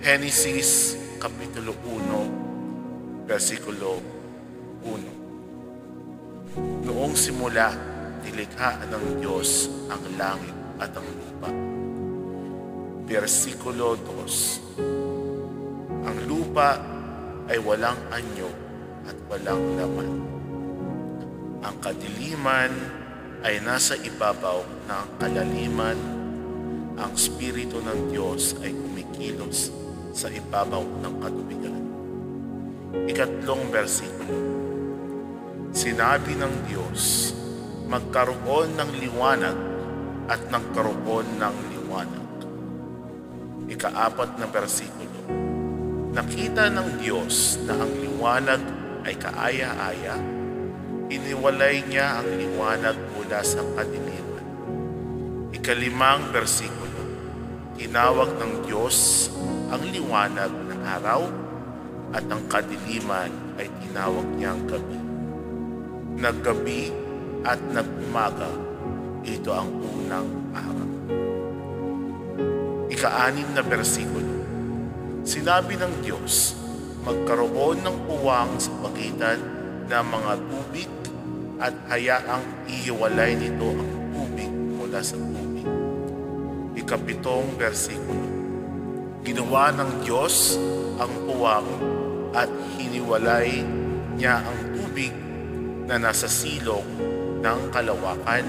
Genesis Kapitulo 1, versikulo 1. Noong simula, nilikha ng Diyos ang langit at ang lupa. Versikulo 2. Ang lupa ay walang anyo at walang laman. Ang kadiliman ay nasa ibabaw ng kalaliman. Ang Espiritu ng Diyos ay kumikilos sa ibabaw ng katubigan. Ikatlong versikulo. Sinabi ng Diyos, magkaroon ng liwanag at nagkaroon ng liwanag. Ikaapat na versikulo. Nakita ng Diyos na ang liwanag ay kaaya-aya. Iniwalay niya ang liwanag mula sa kadiliman. Ikalimang versikulo. Tinawag ng Diyos ang liwanag na araw at ang kadiliman ay tinawag niyang gabi. Naggabi at nag-umaga, ito ang unang araw. Ika-6 na versikulo. Sinabi ng Diyos, magkaroon ng puwang sa pagitan ng mga tubig at hayaang ihiwalay nito ang tubig mula sa tubig. Ika-7 versikulo. Ginawa ng Diyos ang puwang at hiniwalay niya ang tubig na nasa silong ng kalawakan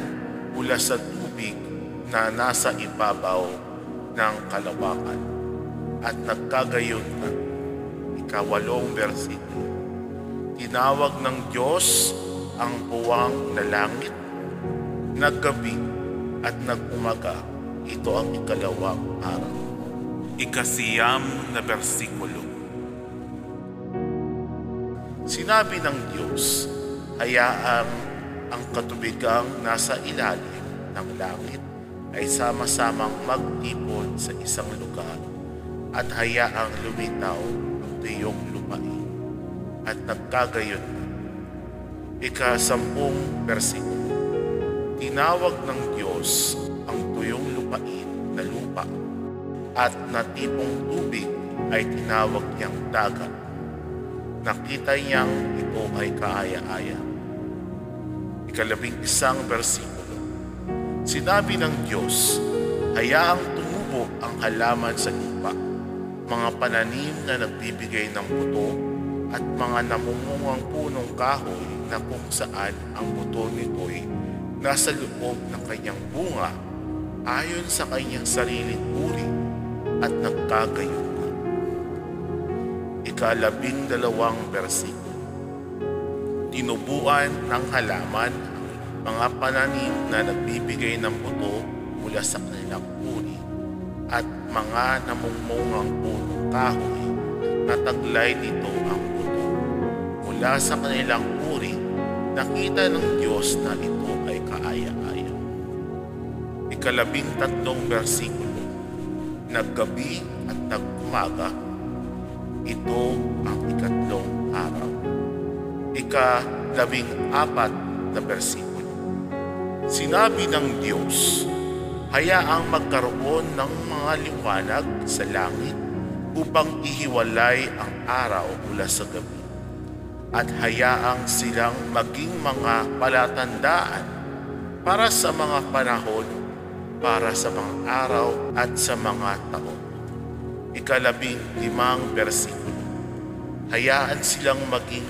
mula sa tubig na nasa ibabaw ng kalawakan. At nagkagayon na. Ika-8 versikulo. Tinawag ng Diyos ang puwang na langit, naggabi at nag-umaga. Ito ang ikalawang araw. Ika-9 na versikulo. Sinabi ng Diyos, hayaan ang katubigang nasa ilalim ng langit ay sama-samang magtipon sa isang lugar at hayaang lumitaw ang tuyong lupain. At nagkagayon na. Ika-10 versikulo. Tinawag ng Diyos ang tuyong lupain na lupa at natipong tubig ay tinawag niyang dagat. Nakita niyang ito ay kaaya-aya. Ika-11 versikulo. Sinabi ng Diyos, hayaang tumubo ang halaman sa lupa, mga pananim na nagbibigay ng buto at mga namumungang punong kahoy na kung saan ang buto nito'y nasa loob ng kanyang bunga ayon sa kanyang sariling uri at nagkagayon na. Ika-12 versikulo. Tinubuan ng halaman mga pananim na nagbibigay ng buto mula sa kanilang uri at mga namungmungang punong kahoy na taglay nito ang buto. Mula sa kanilang uri, nakita ng Diyos na ito ay kaaya-aya. Ika-13 versikulo. Naggabi at nag-umaga, ito ang ikatlong araw. Ika-14 na versikulo. Sinabi ng Diyos, hayaang magkaroon ng mga liwanag sa langit upang ihiwalay ang araw mula sa gabi at hayaang silang maging mga palatandaan para sa mga panahon, para sa mga araw at sa mga taon. Ika-15 versikulo. Hayaan silang maging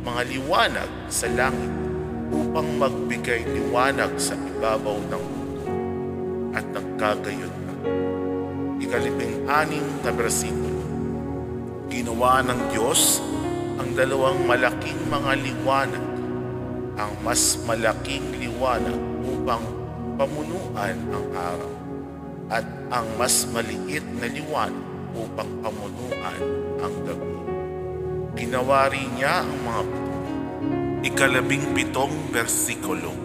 mga liwanag sa langit upang magbigay liwanag sa ibabaw ng mundo. At nagkagayon na. Ika-16 na versikulo. Ginawa ng Diyos ang dalawang malaking mga liwanag, ang mas malaking liwanag upang pamunuan ang araw at ang mas maliit na liwanag upang pamunuan ang gabi. Ginawa rin niya ang mga buto. Ika-17 versikulo.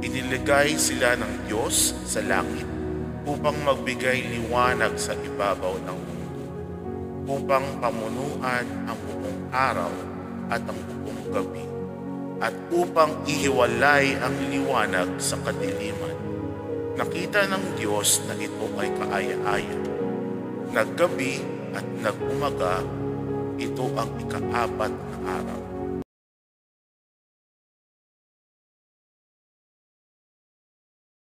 Iniligay sila ng Diyos sa langit upang magbigay liwanag sa ibabaw ng mundo, upang pamunuan ang buong araw at ang buong gabi, at upang ihiwalay ang liwanag sa kadiliman. Nakita ng Diyos na ito ay kaaya-aya. Naggabi at nag-umaga. Ito ang ikaapat na araw.